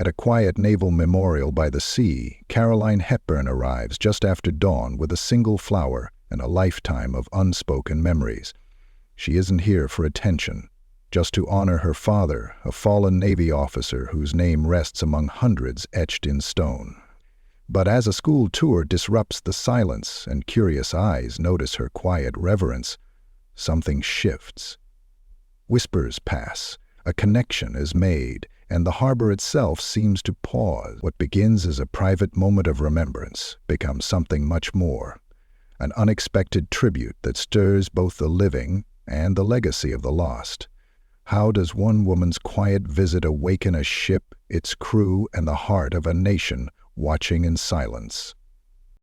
At a quiet naval memorial by the sea, Caroline Hepburn arrives just after dawn with a single flower and a lifetime of unspoken memories. She isn't here for attention, just to honor her father, a fallen Navy officer whose name rests among hundreds etched in stone. But as a school tour disrupts the silence and curious eyes notice her quiet reverence, something shifts. Whispers pass, a connection is made, and the harbor itself seems to pause. What begins as a private moment of remembrance becomes something much more, an unexpected tribute that stirs both the living and the legacy of the lost. How does one woman's quiet visit awaken a ship, its crew, and the heart of a nation watching in silence?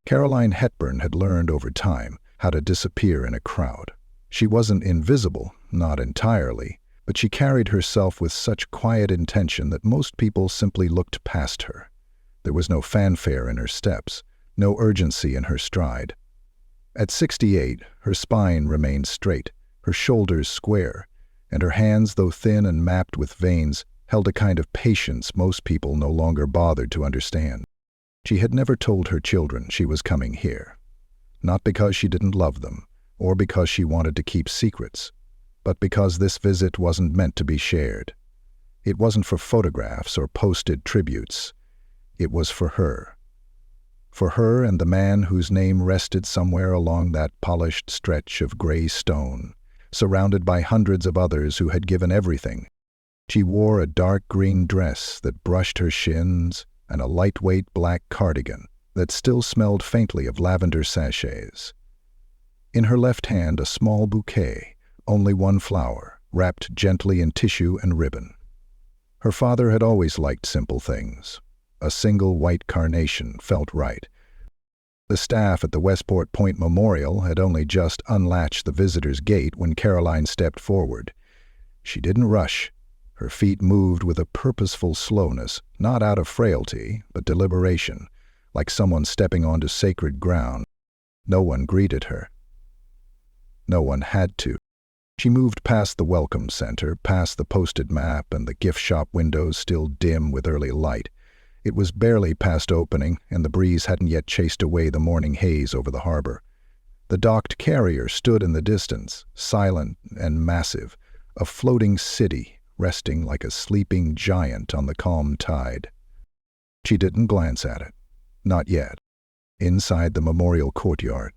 Caroline Hepburn had learned over time how to disappear in a crowd. She wasn't invisible, not entirely, but she carried herself with such quiet intention that most people simply looked past her. There was no fanfare in her steps, no urgency in her stride. At 68, her spine remained straight, her shoulders square, and her hands, though thin and mapped with veins, held a kind of patience most people no longer bothered to understand. She had never told her children she was coming here, not because she didn't love them, or because she wanted to keep secrets, but because this visit wasn't meant to be shared. It wasn't for photographs or posted tributes. It was for her. For her and the man whose name rested somewhere along that polished stretch of gray stone, surrounded by hundreds of others who had given everything. She wore a dark green dress that brushed her shins and a lightweight black cardigan that still smelled faintly of lavender sachets. In her left hand, a small bouquet, only one flower, wrapped gently in tissue and ribbon. Her father had always liked simple things. A single white carnation felt right. The staff at the Westport Point Memorial had only just unlatched the visitor's gate when Caroline stepped forward. She didn't rush. Her feet moved with a purposeful slowness, not out of frailty, but deliberation, like someone stepping onto sacred ground. No one greeted her. No one had to. She moved past the welcome center, past the posted map and the gift shop windows still dim with early light. It was barely past opening, and the breeze hadn't yet chased away the morning haze over the harbor. The docked carrier stood in the distance, silent and massive, a floating city resting like a sleeping giant on the calm tide. She didn't glance at it. Not yet. Inside the memorial courtyard,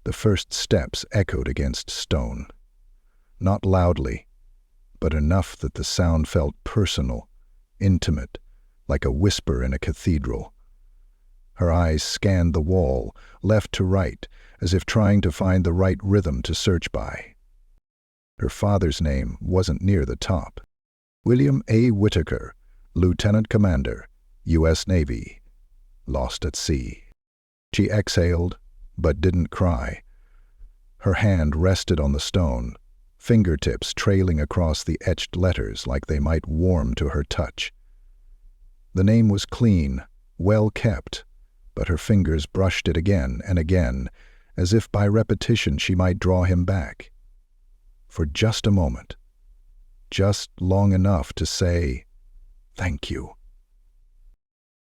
the first steps echoed against stone. Not loudly, but enough that the sound felt personal, intimate, like a whisper in a cathedral. Her eyes scanned the wall, left to right, as if trying to find the right rhythm to search by. Her father's name wasn't near the top. William A. Whitaker, Lieutenant Commander, U.S. Navy, lost at sea. She exhaled, but didn't cry. Her hand rested on the stone, fingertips trailing across the etched letters like they might warm to her touch. The name was clean, well kept, but her fingers brushed it again and again, as if by repetition she might draw him back. For just a moment, just long enough to say, "Thank you."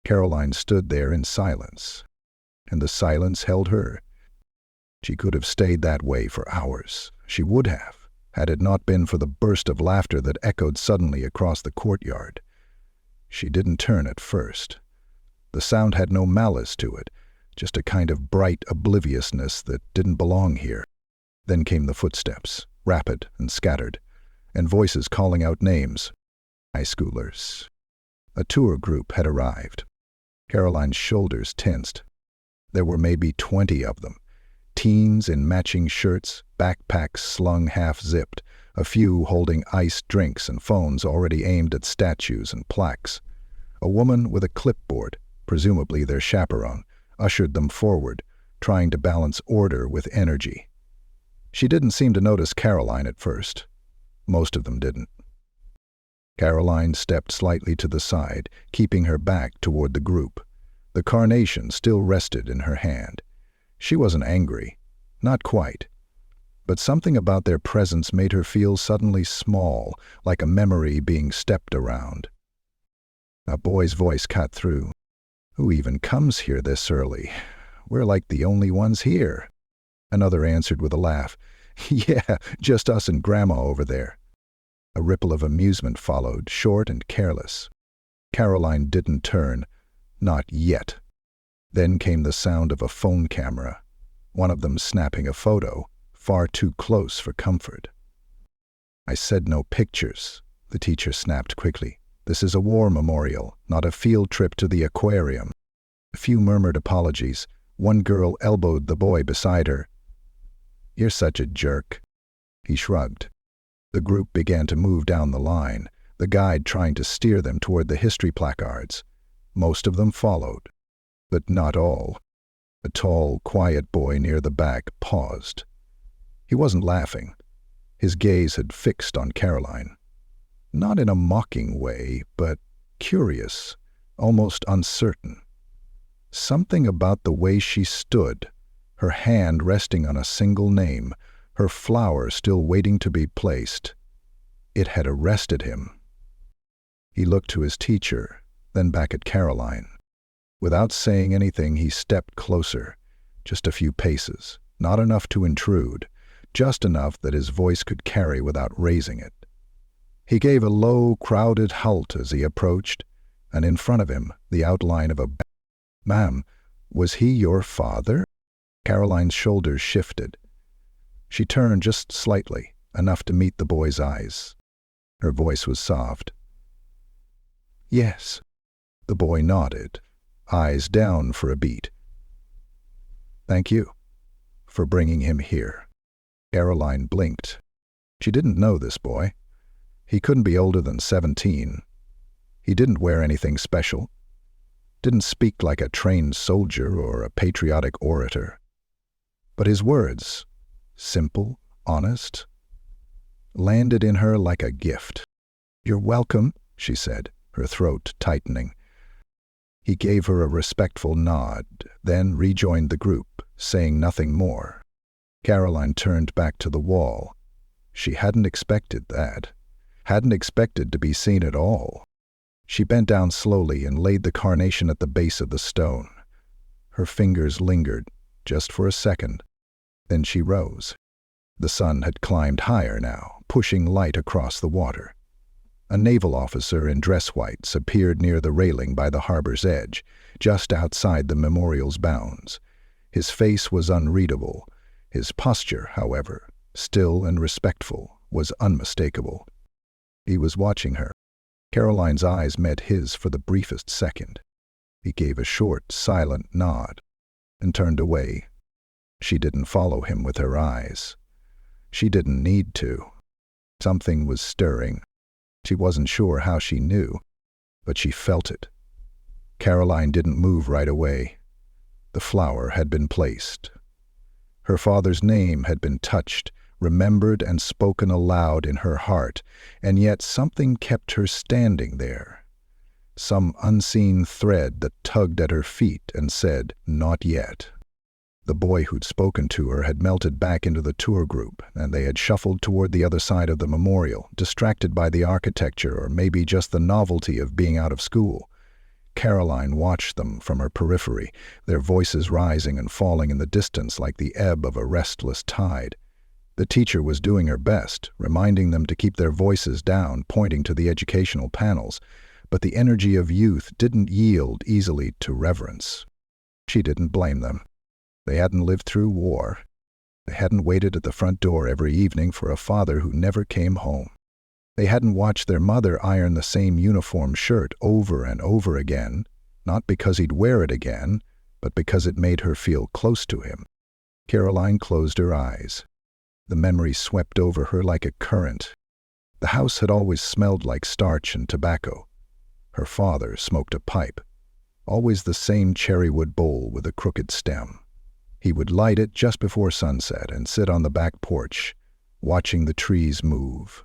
Caroline stood there in silence, and the silence held her. She could have stayed that way for hours. She would have, had it not been for the burst of laughter that echoed suddenly across the courtyard. She didn't turn at first. The sound had no malice to it, just a kind of bright obliviousness that didn't belong here. Then came the footsteps, rapid and scattered, and voices calling out names. High schoolers. A tour group had arrived. Caroline's shoulders tensed. There were maybe 20 of them. Teens in matching shirts, backpacks slung half-zipped, a few holding iced drinks and phones already aimed at statues and plaques. A woman with a clipboard, presumably their chaperone, ushered them forward, trying to balance order with energy. She didn't seem to notice Caroline at first. Most of them didn't. Caroline stepped slightly to the side, keeping her back toward the group. The carnation still rested in her hand. She wasn't angry, not quite. But something about their presence made her feel suddenly small, like a memory being stepped around. A boy's voice cut through. "Who even comes here this early? We're like the only ones here." Another answered with a laugh. "Yeah, just us and Grandma over there." A ripple of amusement followed, short and careless. Caroline didn't turn. Not yet. Then came the sound of a phone camera, one of them snapping a photo, far too close for comfort. "I said no pictures," the teacher snapped quickly. "This is a war memorial, not a field trip to the aquarium." A few murmured apologies. One girl elbowed the boy beside her. "You're such a jerk." He shrugged. The group began to move down the line, the guide trying to steer them toward the history placards. Most of them followed, but not all. A tall, quiet boy near the back paused. He wasn't laughing. His gaze had fixed on Caroline. Not in a mocking way, but curious, almost uncertain. Something about the way she stood, her hand resting on a single name, her flower still waiting to be placed. It had arrested him. He looked to his teacher, then back at Caroline. Without saying anything, he stepped closer, just a few paces, not enough to intrude, just enough that his voice could carry without raising it. He gave a low, crowded halt as he approached, and in front of him, the outline of a... "Ma'am, was he your father?" Caroline's shoulders shifted. She turned just slightly, enough to meet the boy's eyes. Her voice was soft. "Yes." The boy nodded, eyes down for a beat. "Thank you for bringing him here." Caroline blinked. She didn't know this boy. He couldn't be older than 17. He didn't wear anything special. Didn't speak like a trained soldier or a patriotic orator. But his words, simple, honest, landed in her like a gift. "You're welcome," she said, her throat tightening. He gave her a respectful nod, then rejoined the group, saying nothing more. Caroline turned back to the wall. She hadn't expected that. Hadn't expected to be seen at all. She bent down slowly and laid the carnation at the base of the stone. Her fingers lingered, just for a second. Then she rose. The sun had climbed higher now, pushing light across the water. A naval officer in dress whites appeared near the railing by the harbor's edge, just outside the memorial's bounds. His face was unreadable. His posture, however, still and respectful, was unmistakable. He was watching her. Caroline's eyes met his for the briefest second. He gave a short, silent nod and turned away. She didn't follow him with her eyes. She didn't need to. Something was stirring. She wasn't sure how she knew, but she felt it. Caroline didn't move right away. The flower had been placed. Her father's name had been touched, remembered and spoken aloud in her heart, and yet something kept her standing there. Some unseen thread that tugged at her feet and said, "Not yet." The boy who'd spoken to her had melted back into the tour group, and they had shuffled toward the other side of the memorial, distracted by the architecture or maybe just the novelty of being out of school. Caroline watched them from her periphery, their voices rising and falling in the distance like the ebb of a restless tide. The teacher was doing her best, reminding them to keep their voices down, pointing to the educational panels, but the energy of youth didn't yield easily to reverence. She didn't blame them. They hadn't lived through war. They hadn't waited at the front door every evening for a father who never came home. They hadn't watched their mother iron the same uniform shirt over and over again, not because he'd wear it again, but because it made her feel close to him. Caroline closed her eyes. The memory swept over her like a current. The house had always smelled like starch and tobacco. Her father smoked a pipe, always the same cherrywood bowl with a crooked stem. He would light it just before sunset and sit on the back porch, watching the trees move.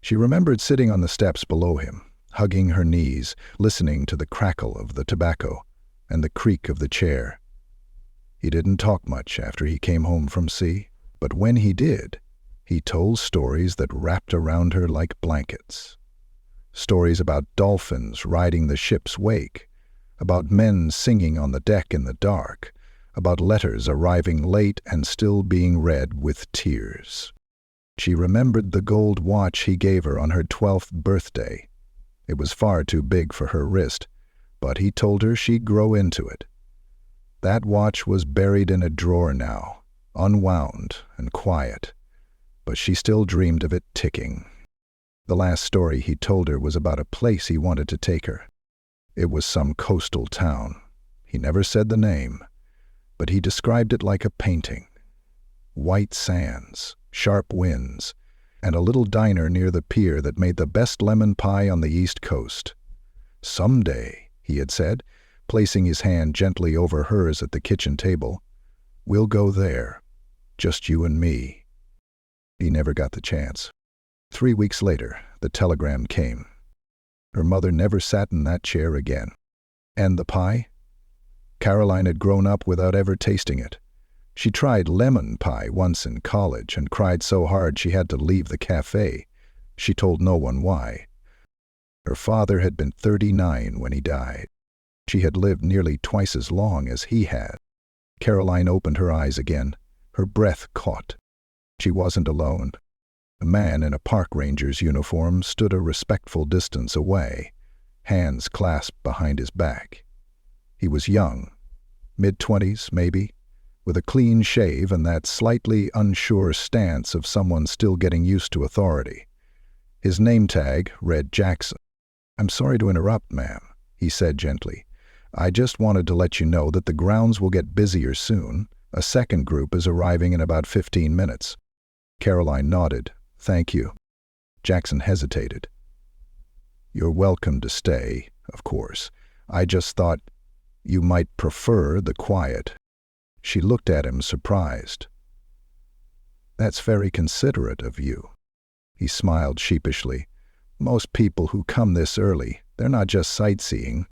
She remembered sitting on the steps below him, hugging her knees, listening to the crackle of the tobacco and the creak of the chair. He didn't talk much after he came home from sea, but when he did, he told stories that wrapped around her like blankets. Stories about dolphins riding the ship's wake, about men singing on the deck in the dark, about letters arriving late and still being read with tears. She remembered the gold watch he gave her on her 12th birthday. It was far too big for her wrist, but he told her she'd grow into it. That watch was buried in a drawer now, unwound and quiet, but she still dreamed of it ticking. The last story he told her was about a place he wanted to take her. It was some coastal town. He never said the name, but he described it like a painting. White sands, sharp winds, and a little diner near the pier that made the best lemon pie on the East Coast. "Someday," he had said, placing his hand gently over hers at the kitchen table, "we'll go there, just you and me." He never got the chance. 3 weeks later, the telegram came. Her mother never sat in that chair again. And the pie? Caroline had grown up without ever tasting it. She tried lemon pie once in college and cried so hard she had to leave the cafe. She told no one why. Her father had been 39 when he died. She had lived nearly twice as long as he had. Caroline opened her eyes again. Her breath caught. She wasn't alone. A man in a park ranger's uniform stood a respectful distance away, hands clasped behind his back. He was young, mid-20s maybe, with a clean shave and that slightly unsure stance of someone still getting used to authority. His name tag read Jackson. "I'm sorry to interrupt, ma'am," he said gently. "I just wanted to let you know that the grounds will get busier soon. A second group is arriving in about 15 minutes. Caroline nodded. "Thank you." Jackson hesitated. "You're welcome to stay, of course. I just thought you might prefer the quiet." She looked at him, surprised. "That's very considerate of you." He smiled sheepishly. "Most people who come this early, they're not just sightseeing."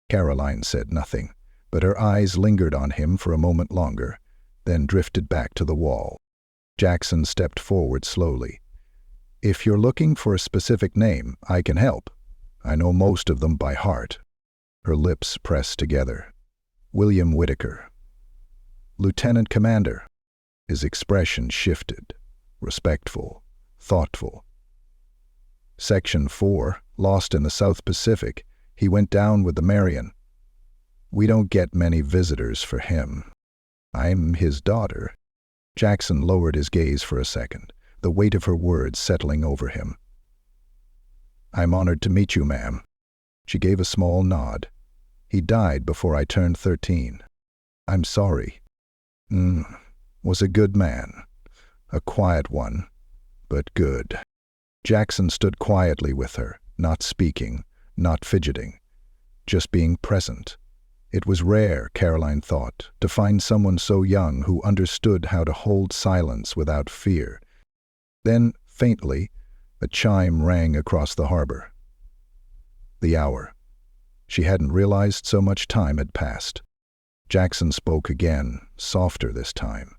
Caroline said nothing, but her eyes lingered on him for a moment longer, then drifted back to the wall. Jackson stepped forward slowly. "If you're looking for a specific name, I can help. I know most of them by heart." Her lips pressed together. "William Whitaker." "Lieutenant Commander." His expression shifted. Respectful, thoughtful. Section 4, lost in the South Pacific, he went down with the Marion. "We don't get many visitors for him. I'm his daughter." Jackson lowered his gaze for a second, the weight of her words settling over him. "I'm honored to meet you, ma'am." She gave a small nod. "He died before I turned 13. I'm sorry. Was a good man. A quiet one, but good." Jackson stood quietly with her, not speaking, not fidgeting, just being present. It was rare, Caroline thought, to find someone so young who understood how to hold silence without fear. Then, faintly, a chime rang across the harbor. The hour. She hadn't realized so much time had passed. Jackson spoke again, softer this time.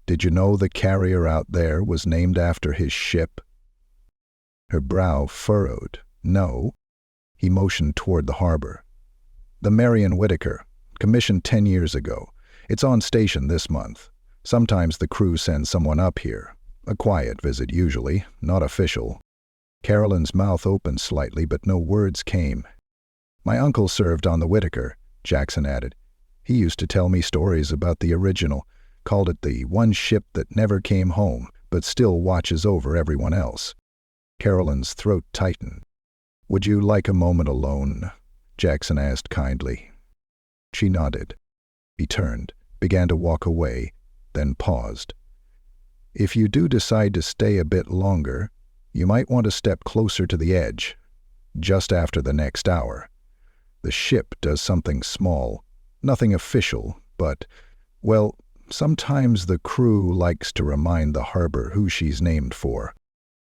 "Did you know the carrier out there was named after his ship?" Her brow furrowed. "No." He motioned toward the harbor. "The Marion Whitaker, commissioned 10 years ago. It's on station this month. Sometimes the crew sends someone up here. A quiet visit usually, not official." Carolyn's mouth opened slightly, but no words came. "My uncle served on the Whitaker," Jackson added. "He used to tell me stories about the original, called it the one ship that never came home, but still watches over everyone else." Carolyn's throat tightened. "Would you like a moment alone?" Jackson asked kindly. She nodded. He turned, began to walk away, then paused. "If you do decide to stay a bit longer, you might want to step closer to the edge, just after the next hour. The ship does something small, nothing official, but, well, sometimes the crew likes to remind the harbor who she's named for."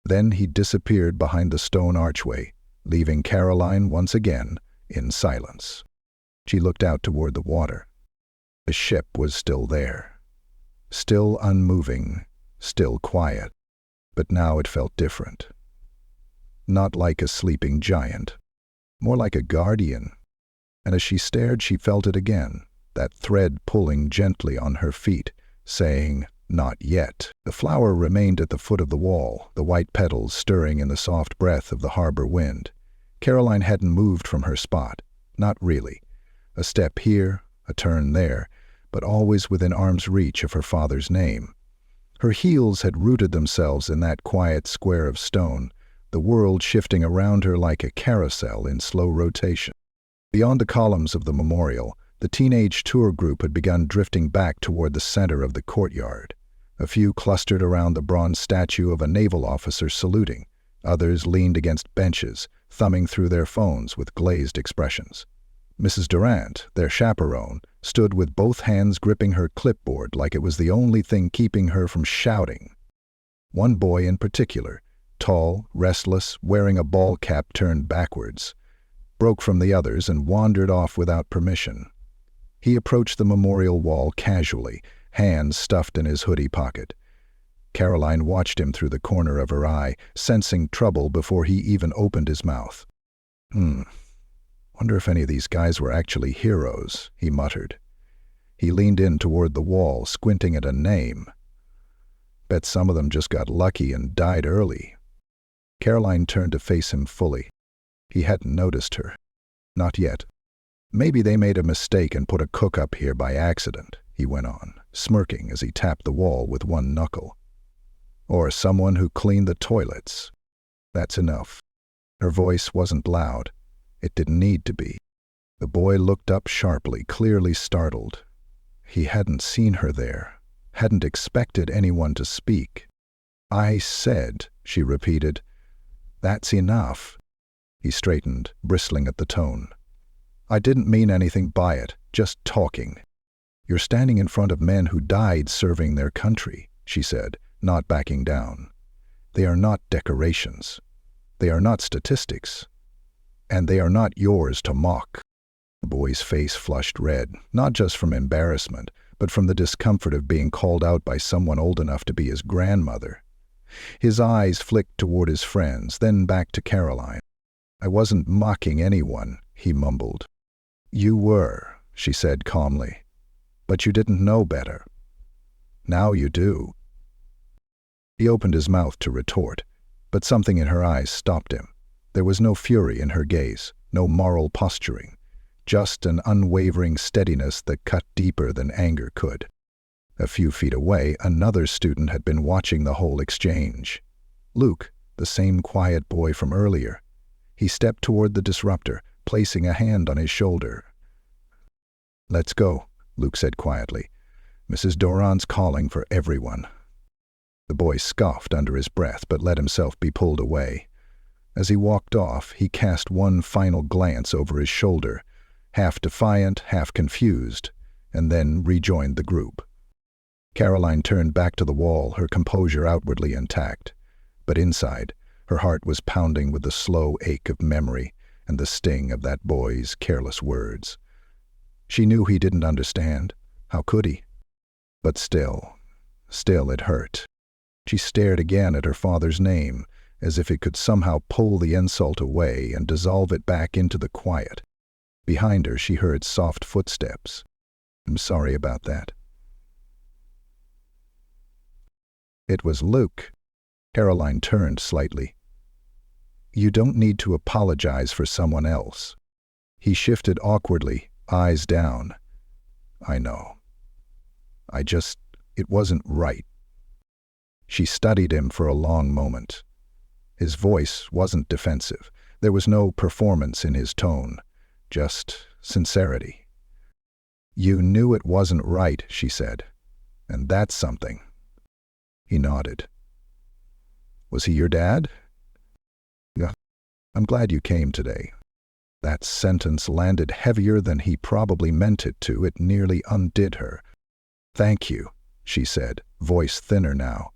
Then he disappeared behind the stone archway, leaving Caroline once again in silence. She looked out toward the water. The ship was still there, still unmoving, still quiet, but now it felt different. not like a sleeping giant, more like a guardian. And as she stared, she felt it again, that thread pulling gently on her feet, saying, "Not yet." The flower remained at the foot of the wall, the white petals stirring in the soft breath of the harbor wind. Caroline hadn't moved from her spot. Not really. A step here, a turn there, but always within arm's reach of her father's name. Her heels had rooted themselves in that quiet square of stone, the world shifting around her like a carousel in slow rotation. Beyond the columns of the memorial, the teenage tour group had begun drifting back toward the center of the courtyard. A few clustered around the bronze statue of a naval officer saluting. Others leaned against benches, thumbing through their phones with glazed expressions. Mrs. Durant, their chaperone, stood with both hands gripping her clipboard like it was the only thing keeping her from shouting. One boy in particular, tall, restless, wearing a ball cap turned backwards, broke from the others and wandered off without permission. He approached the memorial wall casually, hands stuffed in his hoodie pocket. Caroline watched him through the corner of her eye, sensing trouble before he even opened his mouth. Wonder if any of these guys were actually heroes, he muttered. He leaned in toward the wall, squinting at a name. Bet some of them just got lucky and died early. Caroline turned to face him fully. He hadn't noticed her. Not yet. Maybe they made a mistake and put a cook up here by accident, he went on, smirking as he tapped the wall with one knuckle. Or someone who cleaned the toilets. That's enough. Her voice wasn't loud. It didn't need to be. The boy looked up sharply, clearly startled. He hadn't seen her there, hadn't expected anyone to speak. "I said," she repeated. "That's enough." He straightened, bristling at the tone. "I didn't mean anything by it, just talking." "You're standing in front of men who died serving their country," she said, not backing down. "They are not decorations. They are not statistics. And they are not yours to mock." The boy's face flushed red, not just from embarrassment, but from the discomfort of being called out by someone old enough to be his grandmother. His eyes flicked toward his friends, then back to Caroline. "I wasn't mocking anyone," he mumbled. "You were," she said calmly. "But you didn't know better. Now you do." He opened his mouth to retort, but something in her eyes stopped him. There was no fury in her gaze, no moral posturing, just an unwavering steadiness that cut deeper than anger could. A few feet away, another student had been watching the whole exchange. Luke, the same quiet boy from earlier. He stepped toward the disruptor, placing a hand on his shoulder. "Let's go," Luke said quietly. "Mrs. Durant's calling for everyone." The boy scoffed under his breath, but let himself be pulled away. As he walked off, he cast one final glance over his shoulder, half defiant, half confused, and then rejoined the group. Caroline turned back to the wall, her composure outwardly intact. But inside, her heart was pounding with the slow ache of memory and the sting of that boy's careless words. She knew he didn't understand. How could he? But still it hurt. She stared again at her father's name, as if it could somehow pull the insult away and dissolve it back into the quiet. Behind her, she heard soft footsteps. "I'm sorry about that." It was Luke. Caroline turned slightly. "You don't need to apologize for someone else." He shifted awkwardly, eyes down. "I know. It wasn't right." She studied him for a long moment. His voice wasn't defensive. There was no performance in his tone, just sincerity. "You knew it wasn't right," she said, "and that's something." He nodded. "Was he your dad?" "Yeah. I'm glad you came today." That sentence landed heavier than he probably meant it to. It nearly undid her. "Thank you," she said, voice thinner now.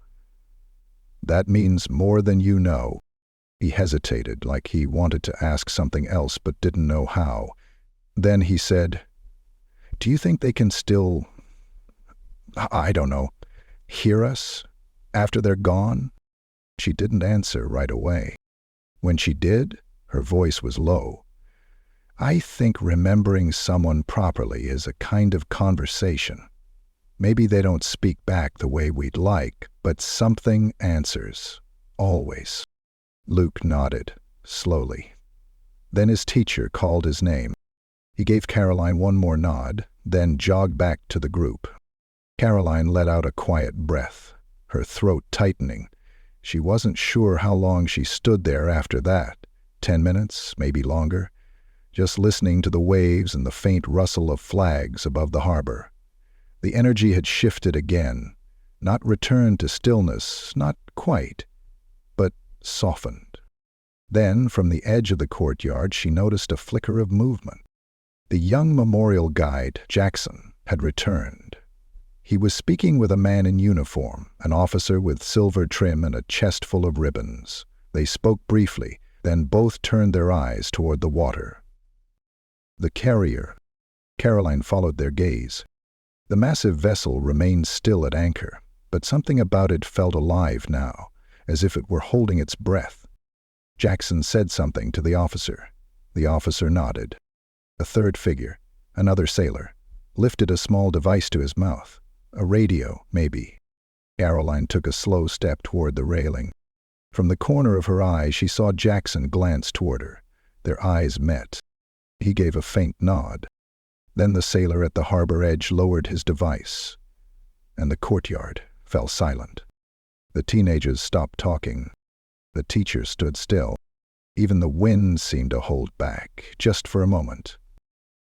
"That means more than you know." He hesitated, like he wanted to ask something else but didn't know how. Then he said, "Do you think they can still, I don't know, hear us after they're gone?" She didn't answer right away. When she did, her voice was low. "I think remembering someone properly is a kind of conversation. Maybe they don't speak back the way we'd like, but something answers. Always." Luke nodded, slowly. Then his teacher called his name. He gave Caroline one more nod, then jogged back to the group. Caroline let out a quiet breath, her throat tightening. She wasn't sure how long she stood there after that. 10 minutes, maybe longer, just listening to the waves and the faint rustle of flags above the harbor. The energy had shifted again, not returned to stillness, not quite, but softened. Then, from the edge of the courtyard, she noticed a flicker of movement. The young memorial guide, Jackson, had returned. He was speaking with a man in uniform, an officer with silver trim and a chest full of ribbons. They spoke briefly, then both turned their eyes toward the water. The carrier. Caroline followed their gaze. The massive vessel remained still at anchor, but something about it felt alive now, as if it were holding its breath. Jackson said something to the officer. The officer nodded. A third figure, another sailor, lifted a small device to his mouth. A radio, maybe. Caroline took a slow step toward the railing. From the corner of her eye, she saw Jackson glance toward her. Their eyes met. He gave a faint nod. Then the sailor at the harbor edge lowered his device, and the courtyard fell silent. The teenagers stopped talking. The teacher stood still. Even the wind seemed to hold back, just for a moment.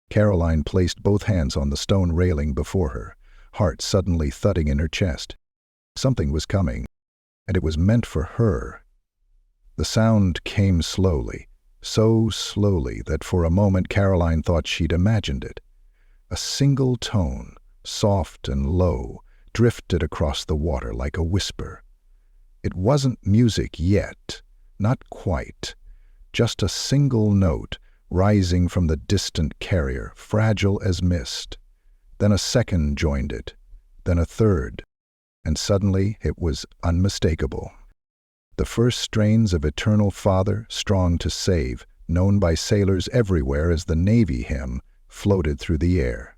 Caroline placed both hands on the stone railing before her, heart suddenly thudding in her chest. Something was coming, and it was meant for her. The sound came slowly, so slowly that for a moment Caroline thought she'd imagined it. A single tone, soft and low, drifted across the water like a whisper. It wasn't music yet, not quite, just a single note rising from the distant carrier, fragile as mist. Then a second joined it, then a third, and suddenly it was unmistakable. The first strains of Eternal Father, Strong to Save, known by sailors everywhere as the Navy hymn, floated through the air.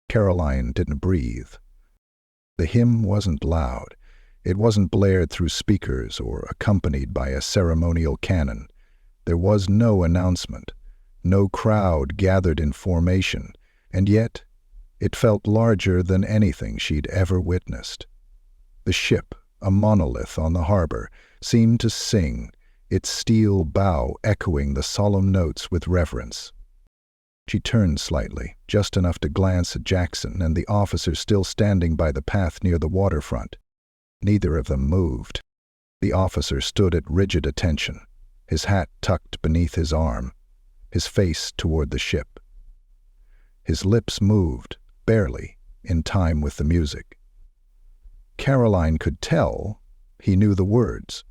Caroline didn't breathe. The hymn wasn't loud. It wasn't blared through speakers or accompanied by a ceremonial canon. There was no announcement, no crowd gathered in formation, and yet it felt larger than anything she'd ever witnessed. The ship, a monolith on the harbor, seemed to sing, its steel bow echoing the solemn notes with reverence. She turned slightly, just enough to glance at Jackson and the officer still standing by the path near the waterfront. Neither of them moved. The officer stood at rigid attention, his hat tucked beneath his arm, his face toward the ship. His lips moved, barely, in time with the music. Caroline could tell he knew the words.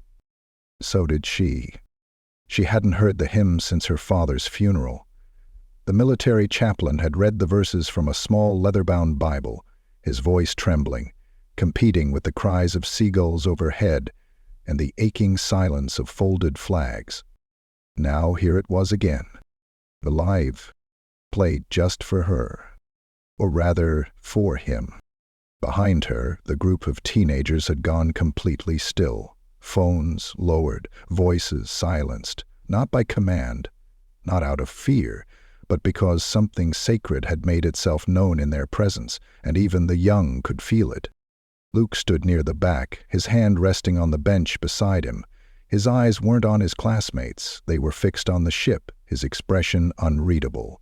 So did she. She hadn't heard the hymn since her father's funeral. The military chaplain had read the verses from a small leather-bound Bible, his voice trembling, competing with the cries of seagulls overhead and the aching silence of folded flags. Now here it was again, alive, played just for her, or rather, for him. Behind her, the group of teenagers had gone completely still, phones lowered, voices silenced, not by command, not out of fear, but because something sacred had made itself known in their presence, and even the young could feel it. Luke stood near the back, his hand resting on the bench beside him. His eyes weren't on his classmates, they were fixed on the ship, his expression unreadable.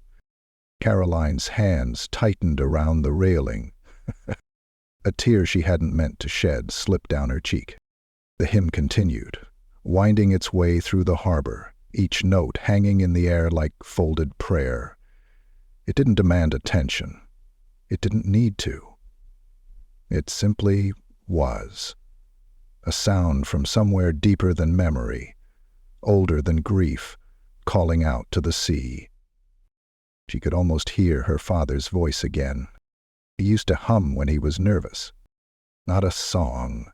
Caroline's hands tightened around the railing. A tear she hadn't meant to shed slipped down her cheek. The hymn continued, winding its way through the harbor, each note hanging in the air like folded prayer. It didn't demand attention. It didn't need to. It simply was. A sound from somewhere deeper than memory, older than grief, calling out to the sea. She could almost hear her father's voice again. He used to hum when he was nervous. Not a song,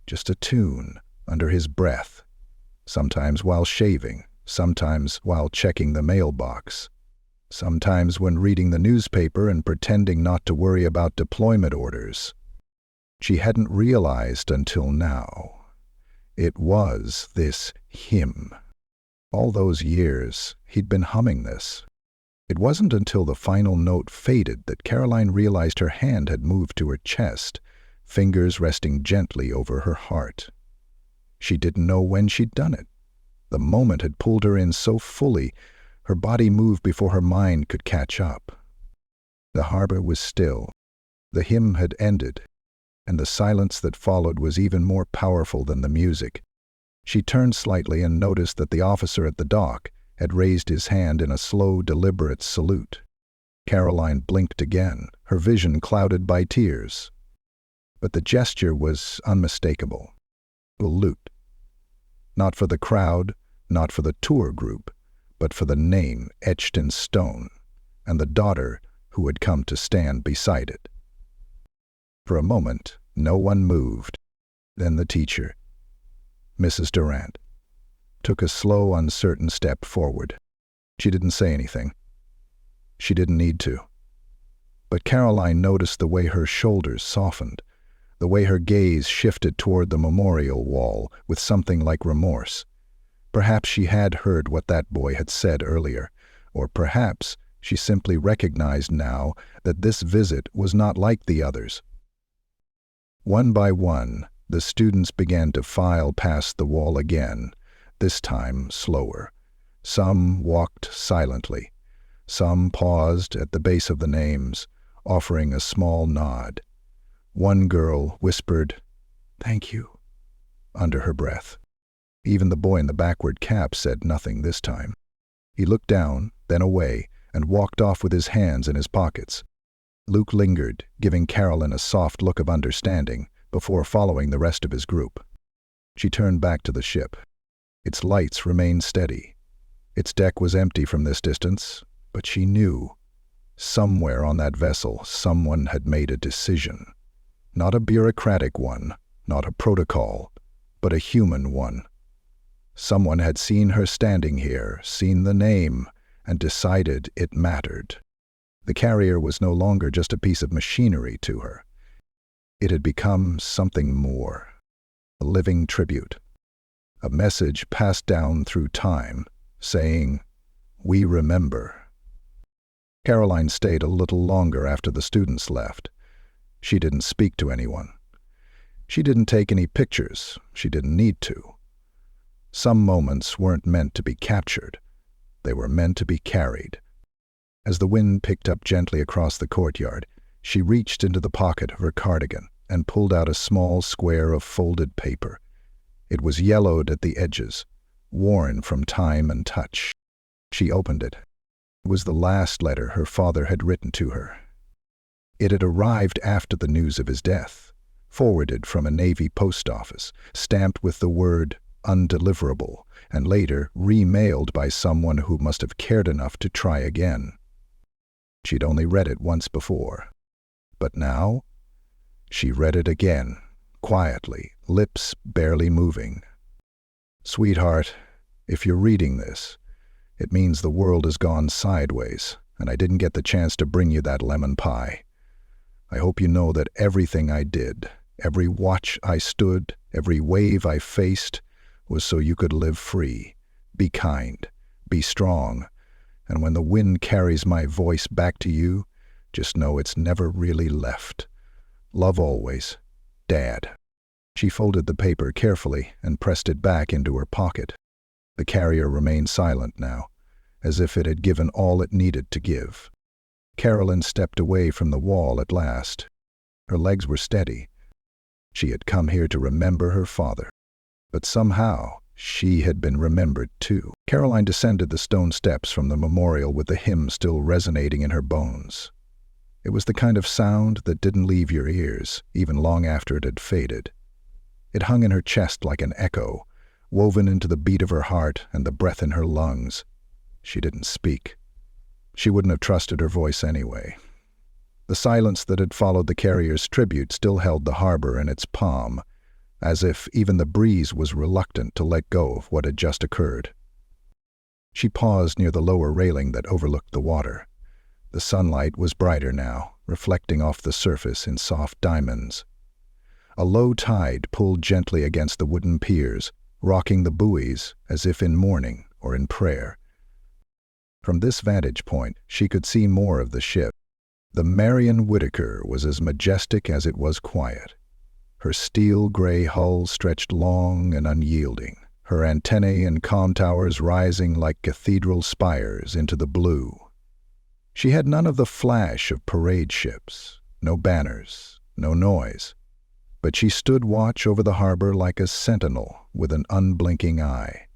just a tune, under his breath. sometimes while shaving, sometimes while checking the mailbox, sometimes when reading the newspaper and pretending not to worry about deployment orders. She hadn't realized until now. It was this hymn. All those years, he'd been humming this. It wasn't until the final note faded that Caroline realized her hand had moved to her chest, fingers resting gently over her heart. She didn't know when she'd done it. The moment had pulled her in so fully, her body moved before her mind could catch up. The harbor was still. The hymn had ended, and the silence that followed was even more powerful than the music. She turned slightly and noticed that the officer at the dock had raised his hand in a slow, deliberate salute. Caroline blinked again, her vision clouded by tears. But the gesture was unmistakable. Salute. Not for the crowd, not for the tour group, but for the name etched in stone, and the daughter who had come to stand beside it. For a moment, no one moved. Then the teacher, Mrs. Durant, took a slow, uncertain step forward. She didn't say anything. She didn't need to. But Caroline noticed the way her shoulders softened, the way her gaze shifted toward the memorial wall with something like remorse. Perhaps she had heard what that boy had said earlier, or perhaps she simply recognized now that this visit was not like the others. One by one, the students began to file past the wall again, this time slower. Some walked silently. Some paused at the base of the names, offering a small nod. One girl whispered, "Thank you," under her breath. Even the boy in the backward cap said nothing this time. He looked down, then away, and walked off with his hands in his pockets. Luke lingered, giving Carolyn a soft look of understanding, before following the rest of his group. She turned back to the ship. Its lights remained steady. Its deck was empty from this distance, but she knew. Somewhere on that vessel, someone had made a decision. Not a bureaucratic one, not a protocol, but a human one. Someone had seen her standing here, seen the name, and decided it mattered. The carrier was no longer just a piece of machinery to her. It had become something more, a living tribute, a message passed down through time, saying, "We remember." Caroline stayed a little longer after the students left. She didn't speak to anyone. She didn't take any pictures. She didn't need to. Some moments weren't meant to be captured. They were meant to be carried. As the wind picked up gently across the courtyard, she reached into the pocket of her cardigan and pulled out a small square of folded paper. It was yellowed at the edges, worn from time and touch. She opened it. It was the last letter her father had written to her. It had arrived after the news of his death, forwarded from a Navy post office, stamped with the word "undeliverable," and later remailed by someone who must have cared enough to try again. She'd only read it once before. But now, she read it again, quietly, lips barely moving. "Sweetheart, if you're reading this, it means the world has gone sideways, and I didn't get the chance to bring you that lemon pie. I hope you know that everything I did, every watch I stood, every wave I faced, was so you could live free, be kind, be strong, and when the wind carries my voice back to you, just know it's never really left. Love always, Dad." She folded the paper carefully and pressed it back into her pocket. The carrier remained silent now, as if it had given all it needed to give. Caroline stepped away from the wall at last. Her legs were steady. She had come here to remember her father. But somehow, she had been remembered too. Caroline descended the stone steps from the memorial with the hymn still resonating in her bones. It was the kind of sound that didn't leave your ears, even long after it had faded. It hung in her chest like an echo, woven into the beat of her heart and the breath in her lungs. She didn't speak. She wouldn't have trusted her voice anyway. The silence that had followed the carrier's tribute still held the harbor in its palm, as if even the breeze was reluctant to let go of what had just occurred. She paused near the lower railing that overlooked the water. The sunlight was brighter now, reflecting off the surface in soft diamonds. A low tide pulled gently against the wooden piers, rocking the buoys as if in mourning or in prayer. From this vantage point, she could see more of the ship. The Marion Whittaker was as majestic as it was quiet. Her steel-gray hull stretched long and unyielding, her antennae and comm towers rising like cathedral spires into the blue. She had none of the flash of parade ships, no banners, no noise, but she stood watch over the harbor like a sentinel with an unblinking eye.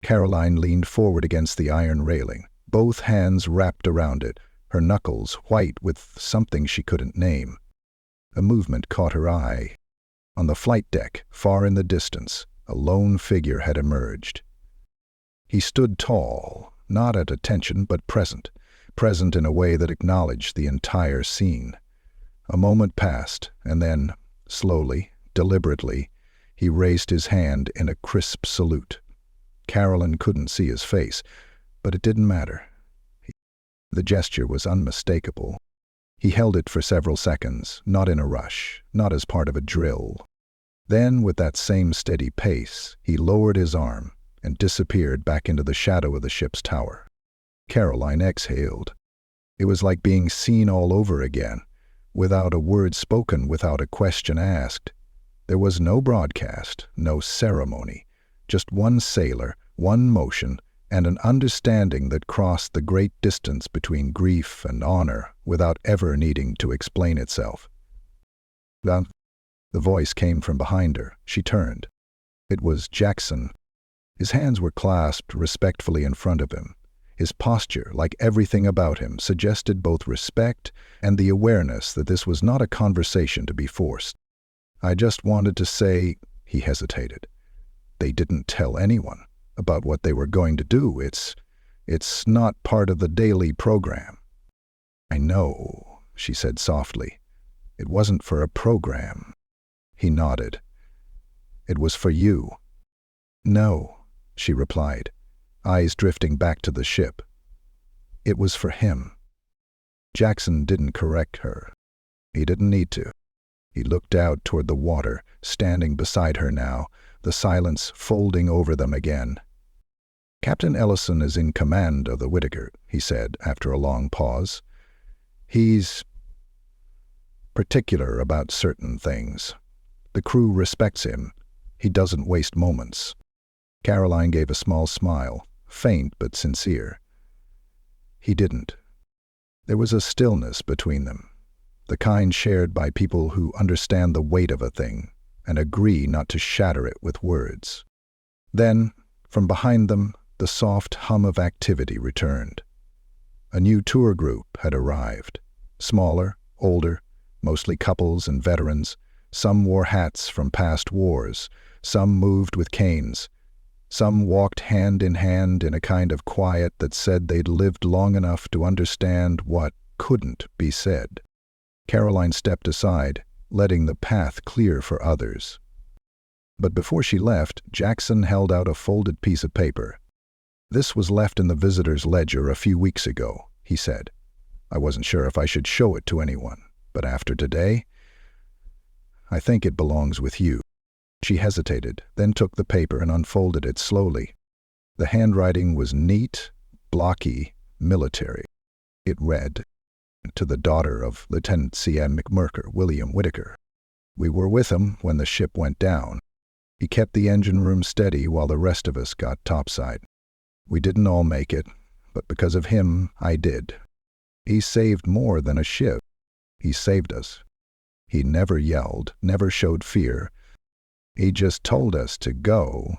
Caroline leaned forward against the iron railing, both hands wrapped around it, her knuckles white with something she couldn't name. A movement caught her eye. On the flight deck, far in the distance, a lone figure had emerged. He stood tall, not at attention but present in a way that acknowledged the entire scene. A moment passed, and then, slowly, deliberately, he raised his hand in a crisp salute. Caroline couldn't see his face, but it didn't matter. The gesture was unmistakable. He held it for several seconds, not in a rush, not as part of a drill. Then, with that same steady pace, he lowered his arm and disappeared back into the shadow of the ship's tower. Caroline exhaled. It was like being seen all over again, without a word spoken, without a question asked. There was no broadcast, no ceremony, just one sailor, one motion, and an understanding that crossed the great distance between grief and honor without ever needing to explain itself. The voice came from behind her. She turned. It was Jackson. His hands were clasped respectfully in front of him. His posture, like everything about him, suggested both respect and the awareness that this was not a conversation to be forced. "I just wanted to say," he hesitated. "They didn't tell anyone about what they were going to do. It's not part of the daily program." "I know," she said softly. "It wasn't for a program." He nodded. "It was for you." "No," she replied, eyes drifting back to the ship. "It was for him." Jackson didn't correct her. He didn't need to. He looked out toward the water, standing beside her now, the silence folding over them again. "Captain Ellison is in command of the Whittaker," he said after a long pause. "He's particular about certain things. The crew respects him. He doesn't waste moments." Caroline gave a small smile, faint but sincere. He didn't. There was a stillness between them, the kind shared by people who understand the weight of a thing and agree not to shatter it with words. Then, from behind them, the soft hum of activity returned. A new tour group had arrived. Smaller, older, mostly couples and veterans. Some wore hats from past wars. Some moved with canes. Some walked hand in hand in a kind of quiet that said they'd lived long enough to understand what couldn't be said. Caroline stepped aside, letting the path clear for others. But before she left, Jackson held out a folded piece of paper. "This was left in the visitor's ledger a few weeks ago," he said. "I wasn't sure if I should show it to anyone, but after today, I think it belongs with you." She hesitated, then took the paper and unfolded it slowly. The handwriting was neat, blocky, military. It read, "To the daughter of Lieutenant C.M. McMurker, William Whittaker. We were with him when the ship went down. He kept the engine room steady while the rest of us got topside. We didn't all make it, but because of him, I did. He saved more than a ship. He saved us. He never yelled, never showed fear. He just told us to go,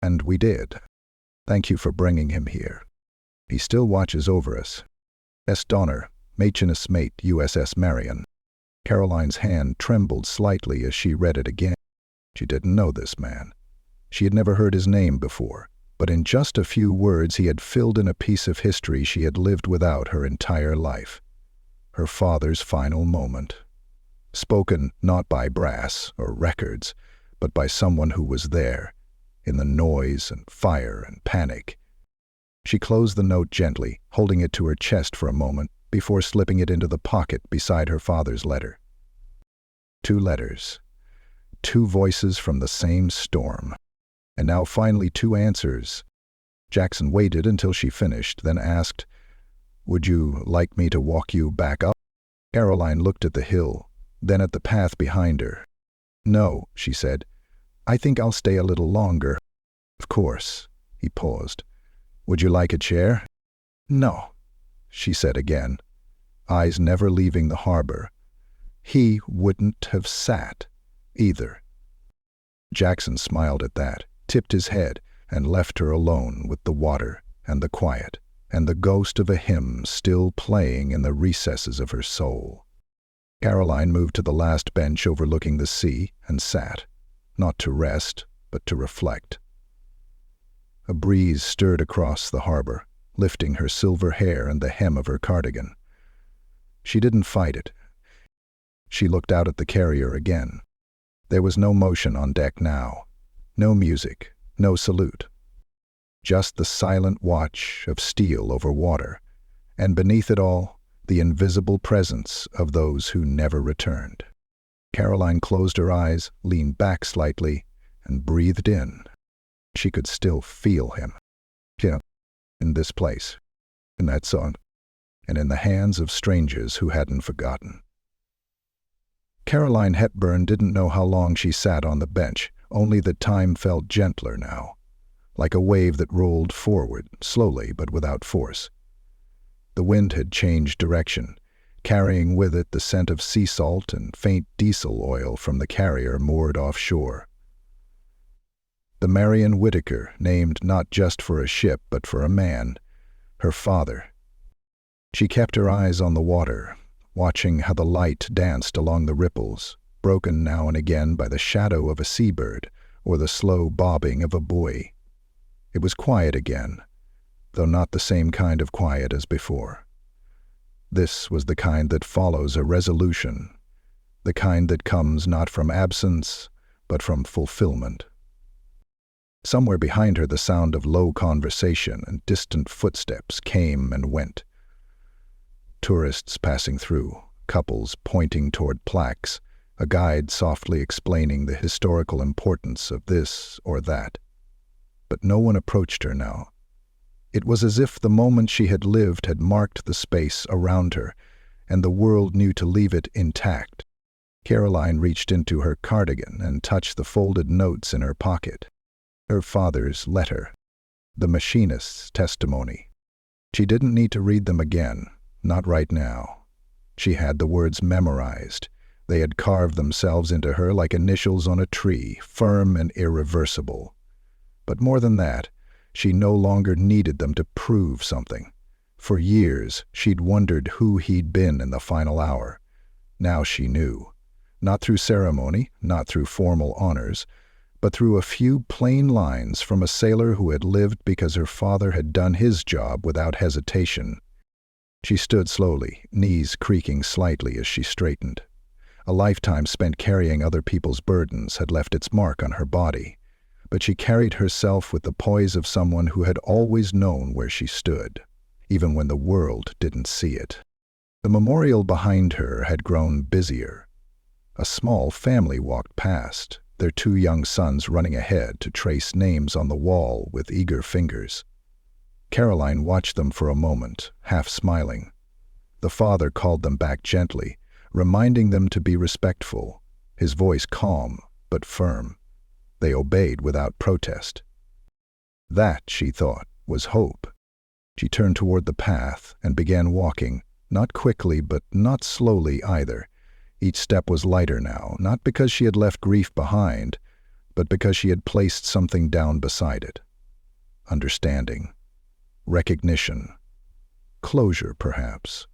and we did. Thank you for bringing him here. He still watches over us. S. Donner, Machinist's Mate, USS Marion." Caroline's hand trembled slightly as she read it again. She didn't know this man. She had never heard his name before, but in just a few words he had filled in a piece of history she had lived without her entire life. Her father's final moment. Spoken not by brass or records, but by someone who was there, in the noise and fire and panic. She closed the note gently, holding it to her chest for a moment before slipping it into the pocket beside her father's letter. 2 letters. 2 voices from the same storm. And now finally 2 answers. Jackson waited until she finished, then asked, "Would you like me to walk you back up?" Caroline looked at the hill, then at the path behind her. "No," she said. "I think I'll stay a little longer." "Of course." He paused. "Would you like a chair?" "No," she said again, eyes never leaving the harbor. He wouldn't have sat, either. Jackson smiled at that, tipped his head, and left her alone with the water and the quiet and the ghost of a hymn still playing in the recesses of her soul. Caroline moved to the last bench overlooking the sea and sat, not to rest, but to reflect. A breeze stirred across the harbor, lifting her silver hair and the hem of her cardigan. She didn't fight it. She looked out at the carrier again. There was no motion on deck now, no music, no salute. Just the silent watch of steel over water, and beneath it all, the invisible presence of those who never returned. Caroline closed her eyes, leaned back slightly, and breathed in. She could still feel him. Yeah, in this place, in that song, and in the hands of strangers who hadn't forgotten. Caroline Hepburn didn't know how long she sat on the bench, only that time felt gentler now, like a wave that rolled forward, slowly but without force. The wind had changed direction, carrying with it the scent of sea salt and faint diesel oil from the carrier moored offshore. The Marion Whitaker, named not just for a ship but for a man, her father. She kept her eyes on the water, watching how the light danced along the ripples, broken now and again by the shadow of a seabird or the slow bobbing of a buoy. It was quiet again, though not the same kind of quiet as before. This was the kind that follows a resolution, the kind that comes not from absence, but from fulfillment. Somewhere behind her the sound of low conversation and distant footsteps came and went. Tourists passing through, couples pointing toward plaques, a guide softly explaining the historical importance of this or that. But no one approached her now. It was as if the moment she had lived had marked the space around her, and the world knew to leave it intact. Caroline reached into her cardigan and touched the folded notes in her pocket. Her father's letter, the machinist's testimony. She didn't need to read them again, not right now. She had the words memorized. They had carved themselves into her like initials on a tree, firm and irreversible. But more than that, she no longer needed them to prove something. For years, she'd wondered who he'd been in the final hour. Now she knew. Not through ceremony, not through formal honors, but through a few plain lines from a sailor who had lived because her father had done his job without hesitation. She stood slowly, knees creaking slightly as she straightened. A lifetime spent carrying other people's burdens had left its mark on her body, but she carried herself with the poise of someone who had always known where she stood, even when the world didn't see it. The memorial behind her had grown busier. A small family walked past, their 2 young sons running ahead to trace names on the wall with eager fingers. Caroline watched them for a moment, half smiling. The father called them back gently, reminding them to be respectful, his voice calm but firm. They obeyed without protest. That, she thought, was hope. She turned toward the path and began walking, not quickly but not slowly either. Each step was lighter now, not because she had left grief behind, but because she had placed something down beside it. Understanding. Recognition. Closure, perhaps.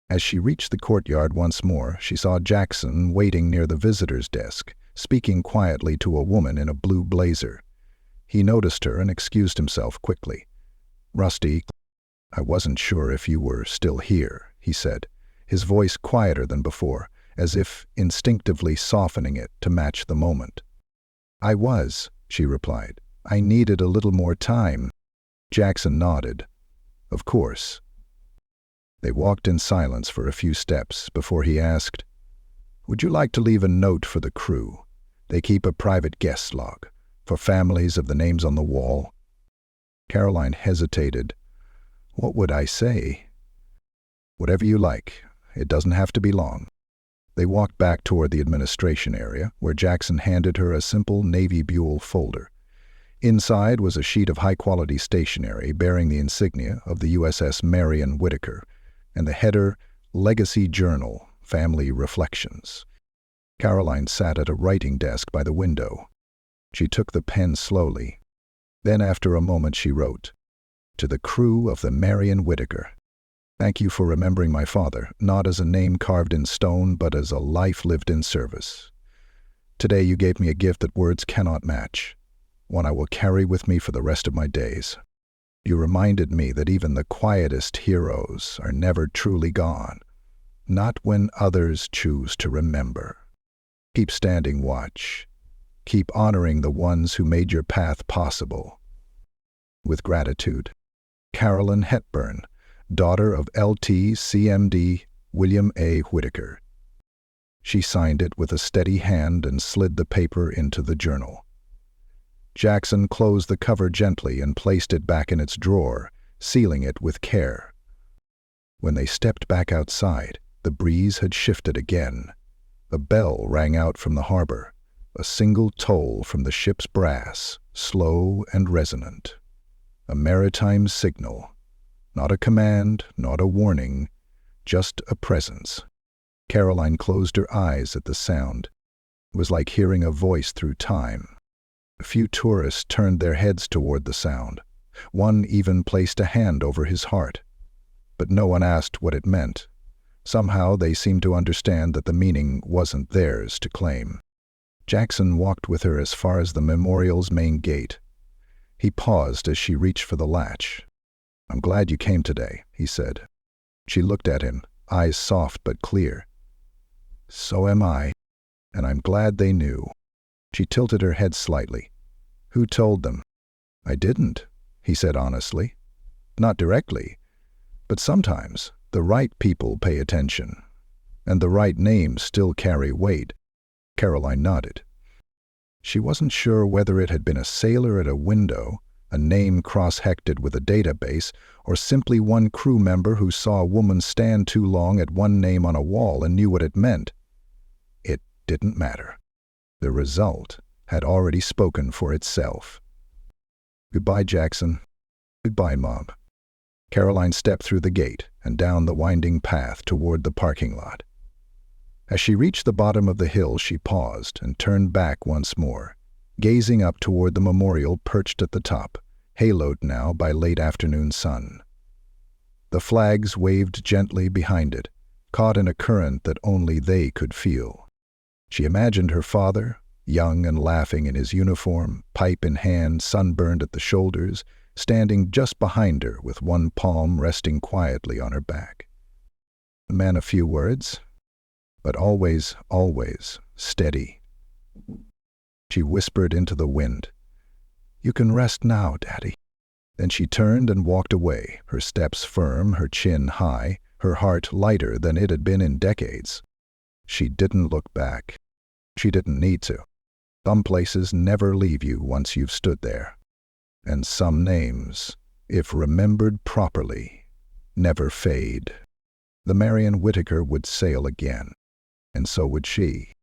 As she reached the courtyard once more, she saw Jackson waiting near the visitor's desk, speaking quietly to a woman in a blue blazer. He noticed her and excused himself quickly. "Rusty, I wasn't sure if you were still here," he said, his voice quieter than before, as if instinctively softening it to match the moment. I was, she replied. I needed a little more time. Jackson nodded. Of course. They walked in silence for a few steps before he asked, Would you like to leave a note for the crew? They keep a private guest log, for families of the names on the wall. Caroline hesitated. What would I say? Whatever you like. It doesn't have to be long. They walked back toward the administration area, where Jackson handed her a simple navy buhl folder. Inside was a sheet of high-quality stationery bearing the insignia of the USS Marion Whitaker and the header, Legacy Journal, Family Reflections. Caroline sat at a writing desk by the window. She took the pen slowly. Then, after a moment, she wrote, To the crew of the Marion Whitaker. Thank you for remembering my father, not as a name carved in stone, but as a life lived in service. Today you gave me a gift that words cannot match, one I will carry with me for the rest of my days. You reminded me that even the quietest heroes are never truly gone, not when others choose to remember. Keep standing watch. Keep honoring the ones who made your path possible. With gratitude, Carolyn Hepburn, daughter of Lt. CMD William A. Whitaker. She signed it with a steady hand and slid the paper into the journal. Jackson closed the cover gently and placed it back in its drawer, sealing it with care. When they stepped back outside, the breeze had shifted again. A bell rang out from the harbor, a single toll from the ship's brass, slow and resonant. A maritime signal. Not a command, not a warning, just a presence. Caroline closed her eyes at the sound. It was like hearing a voice through time. A few tourists turned their heads toward the sound. One even placed a hand over his heart. But no one asked what it meant. Somehow they seemed to understand that the meaning wasn't theirs to claim. Jackson walked with her as far as the memorial's main gate. He paused as she reached for the latch. I'm glad you came today, he said. She looked at him, eyes soft but clear. So am I, and I'm glad they knew. She tilted her head slightly. Who told them? I didn't, he said honestly. Not directly, but sometimes the right people pay attention, and the right names still carry weight. Caroline nodded. She wasn't sure whether it had been a sailor at a window, a name cross-hected with a database, or simply one crew member who saw a woman stand too long at one name on a wall and knew what it meant. It didn't matter. The result had already spoken for itself. Goodbye, Jackson. Goodbye, Mom. Caroline stepped through the gate and down the winding path toward the parking lot. As she reached the bottom of the hill, she paused and turned back once more, gazing up toward the memorial perched at the top, haloed now by late afternoon sun. The flags waved gently behind it, caught in a current that only they could feel. She imagined her father, young and laughing in his uniform, pipe in hand, sunburned at the shoulders, standing just behind her with one palm resting quietly on her back. A man of few words, but always, always steady. She whispered into the wind, You can rest now, Daddy. Then she turned and walked away, her steps firm, her chin high, her heart lighter than it had been in decades. She didn't look back. She didn't need to. Some places never leave you once you've stood there. And some names, if remembered properly, never fade. The Marion Whitaker would sail again, and so would she.